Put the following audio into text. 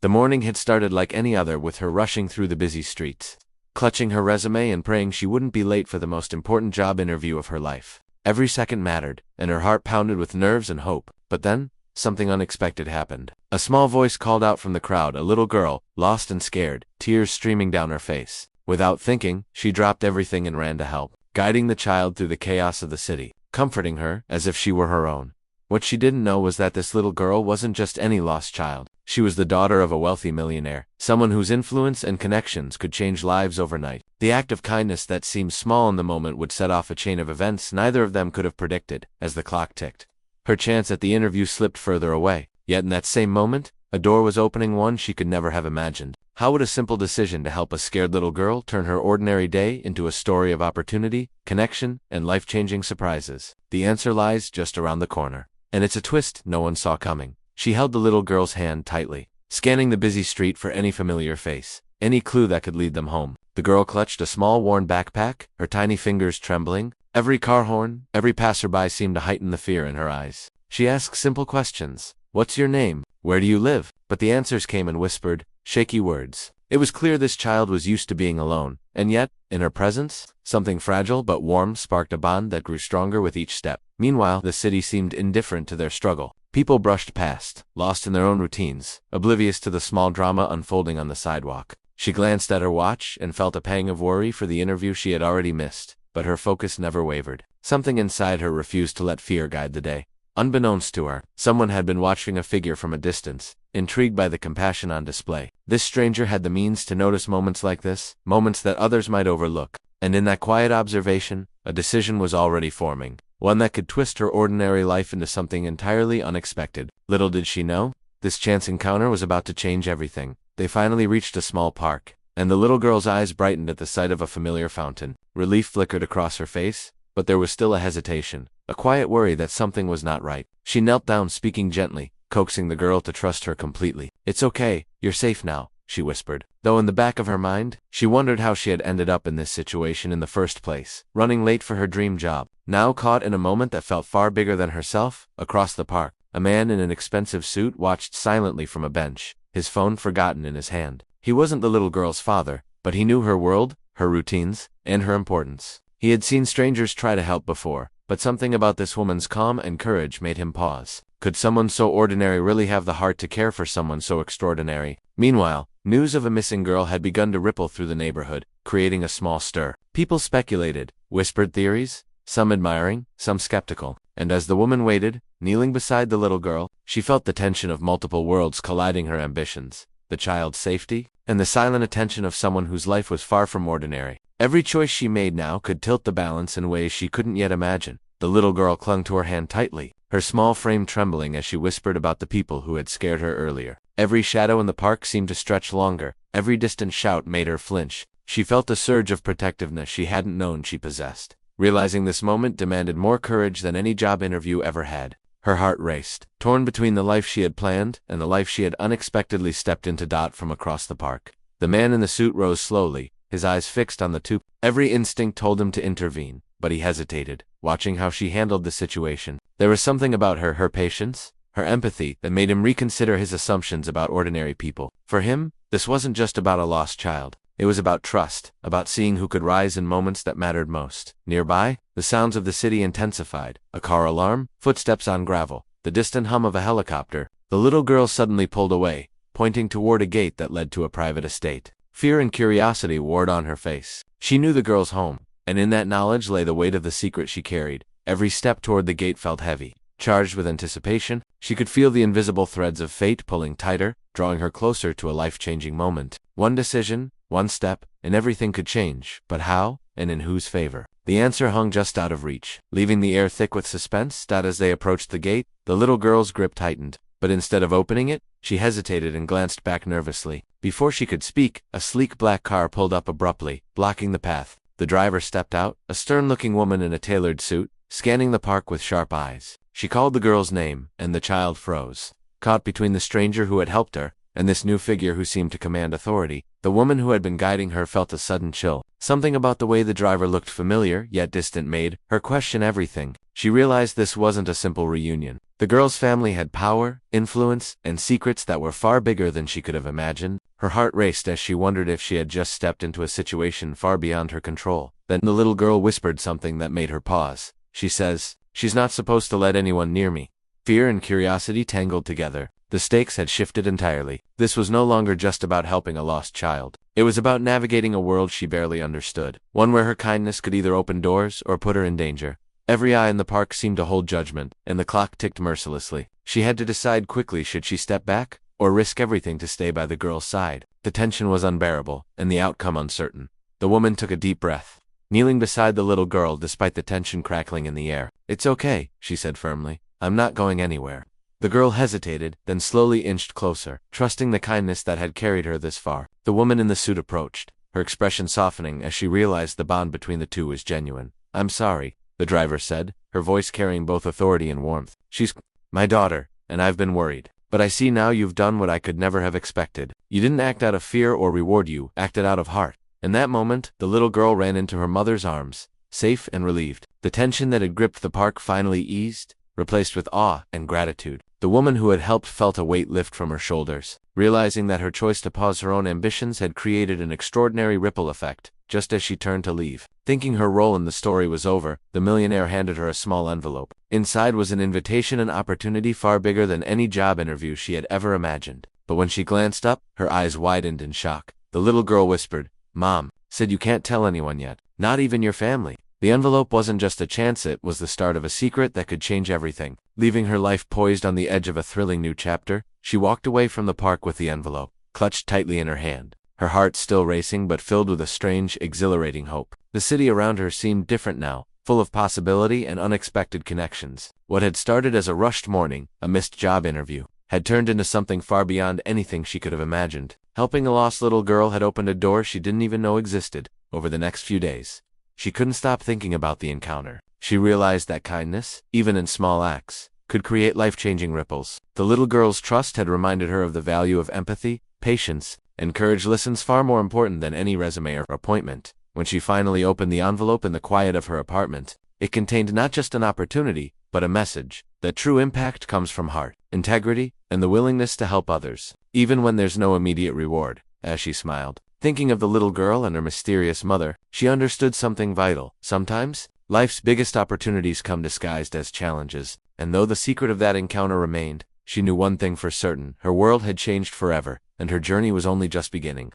The morning had started like any other, with her rushing through the busy streets, clutching her resume and praying she wouldn't be late for the most important job interview of her life. Every second mattered, and her heart pounded with nerves and hope. But then, something unexpected happened. A small voice called out from the crowd, a little girl, lost and scared, tears streaming down her face. Without thinking, she dropped everything and ran to help, guiding the child through the chaos of the city, comforting her as if she were her own. What she didn't know was that this little girl wasn't just any lost child. She was the daughter of a wealthy millionaire, someone whose influence and connections could change lives overnight. The act of kindness that seemed small in the moment would set off a chain of events neither of them could have predicted. As the clock ticked, her chance at the interview slipped further away. Yet in that same moment, a door was opening, one she could never have imagined. How would a simple decision to help a scared little girl turn her ordinary day into a story of opportunity, connection, and life-changing surprises? The answer lies just around the corner. And it's a twist no one saw coming. She held the little girl's hand tightly, scanning the busy street for any familiar face, any clue that could lead them home. The girl clutched a small worn backpack, her tiny fingers trembling. Every car horn, every passerby seemed to heighten the fear in her eyes. She asked simple questions. What's your name? Where do you live? But the answers came in whispered, shaky words. It was clear this child was used to being alone, and yet, in her presence, something fragile but warm sparked a bond that grew stronger with each step. Meanwhile, the city seemed indifferent to their struggle. People brushed past, lost in their own routines, oblivious to the small drama unfolding on the sidewalk. She glanced at her watch and felt a pang of worry for the interview she had already missed, but her focus never wavered. Something inside her refused to let fear guide the day. Unbeknownst to her, someone had been watching a figure from a distance, intrigued by the compassion on display. This stranger had the means to notice moments like this, moments that others might overlook. And in that quiet observation, a decision was already forming, one that could twist her ordinary life into something entirely unexpected. Little did she know, this chance encounter was about to change everything. They finally reached a small park, and the little girl's eyes brightened at the sight of a familiar fountain. Relief flickered across her face, but there was still a hesitation, a quiet worry that something was not right. She knelt down, speaking gently, coaxing the girl to trust her completely. "It's okay, you're safe now," she whispered, though in the back of her mind, she wondered how she had ended up in this situation in the first place. Running late for her dream job, now caught in a moment that felt far bigger than herself. Across the park, a man in an expensive suit watched silently from a bench, his phone forgotten in his hand. He wasn't the little girl's father, but he knew her world, her routines, and her importance. He had seen strangers try to help before, but something about this woman's calm and courage made him pause. Could someone so ordinary really have the heart to care for someone so extraordinary? Meanwhile, news of a missing girl had begun to ripple through the neighborhood, creating a small stir. People speculated, whispered theories, some admiring, some skeptical. And as the woman waited, kneeling beside the little girl, she felt the tension of multiple worlds colliding, her ambitions, the child's safety, and the silent attention of someone whose life was far from ordinary. Every choice she made now could tilt the balance in ways she couldn't yet imagine. The little girl clung to her hand tightly, her small frame trembling as she whispered about the people who had scared her earlier. Every shadow in the park seemed to stretch longer, every distant shout made her flinch. She felt a surge of protectiveness she hadn't known she possessed. Realizing this moment demanded more courage than any job interview ever had. Her heart raced, torn between the life she had planned and the life she had unexpectedly stepped into. From across the park, the man in the suit rose slowly, his eyes fixed on the two. Every instinct told him to intervene, but he hesitated, watching how she handled the situation. There was something about her patience, her empathy, that made him reconsider his assumptions about ordinary people. For him, this wasn't just about a lost child. It was about trust, about seeing who could rise in moments that mattered most. Nearby, the sounds of the city intensified. A car alarm, footsteps on gravel, the distant hum of a helicopter. The little girl suddenly pulled away, pointing toward a gate that led to a private estate. Fear and curiosity warred on her face. She knew the girl's home, and in that knowledge lay the weight of the secret she carried. Every step toward the gate felt heavy. Charged with anticipation, she could feel the invisible threads of fate pulling tighter, drawing her closer to a life-changing moment. One decision, one step, and everything could change. But how, and in whose favor? The answer hung just out of reach, leaving the air thick with suspense. As they approached the gate, the little girl's grip tightened. But instead of opening it, she hesitated and glanced back nervously. Before she could speak, a sleek black car pulled up abruptly, blocking the path. The driver stepped out, a stern-looking woman in a tailored suit, scanning the park with sharp eyes. She called the girl's name, and the child froze, caught between the stranger who had helped her and this new figure who seemed to command authority. The woman who had been guiding her felt a sudden chill. Something about the way the driver looked familiar, yet distant, made her question everything. She realized this wasn't a simple reunion. The girl's family had power, influence, and secrets that were far bigger than she could have imagined. Her heart raced as she wondered if she had just stepped into a situation far beyond her control. Then the little girl whispered something that made her pause. She says, "She's not supposed to let anyone near me." Fear and curiosity tangled together. The stakes had shifted entirely. This was no longer just about helping a lost child. It was about navigating a world she barely understood, one where her kindness could either open doors or put her in danger. Every eye in the park seemed to hold judgment, and the clock ticked mercilessly. She had to decide quickly, should she step back, or risk everything to stay by the girl's side. The tension was unbearable, and the outcome uncertain. The woman took a deep breath, kneeling beside the little girl despite the tension crackling in the air. "It's okay," she said firmly. "I'm not going anywhere." The girl hesitated, then slowly inched closer, trusting the kindness that had carried her this far. The woman in the suit approached, her expression softening as she realized the bond between the two was genuine. "I'm sorry," the driver said, her voice carrying both authority and warmth. "She's my daughter, and I've been worried. But I see now you've done what I could never have expected. You didn't act out of fear or reward, you acted out of heart." In that moment, the little girl ran into her mother's arms, safe and relieved. The tension that had gripped the park finally eased, replaced with awe and gratitude. The woman who had helped felt a weight lift from her shoulders, realizing that her choice to pause her own ambitions had created an extraordinary ripple effect. Just as she turned to leave, thinking her role in the story was over, the millionaire handed her a small envelope. Inside was an invitation and opportunity far bigger than any job interview she had ever imagined. But when she glanced up, her eyes widened in shock. The little girl whispered, "Mom said you can't tell anyone yet, not even your family." The envelope wasn't just a chance, it was the start of a secret that could change everything. Leaving her life poised on the edge of a thrilling new chapter, she walked away from the park with the envelope clutched tightly in her hand, her heart still racing but filled with a strange, exhilarating hope. The city around her seemed different now, full of possibility and unexpected connections. What had started as a rushed morning, a missed job interview, had turned into something far beyond anything she could have imagined. Helping a lost little girl had opened a door she didn't even know existed. Over the next few days, she couldn't stop thinking about the encounter. She realized that kindness, even in small acts, could create life-changing ripples. The little girl's trust had reminded her of the value of empathy, patience, and courage, lessons far more important than any resume or appointment. When she finally opened the envelope in the quiet of her apartment, it contained not just an opportunity, but a message that true impact comes from heart, integrity, and the willingness to help others, even when there's no immediate reward. As she smiled, thinking of the little girl and her mysterious mother, she understood something vital. Sometimes, life's biggest opportunities come disguised as challenges, and though the secret of that encounter remained, she knew one thing for certain: her world had changed forever, and her journey was only just beginning.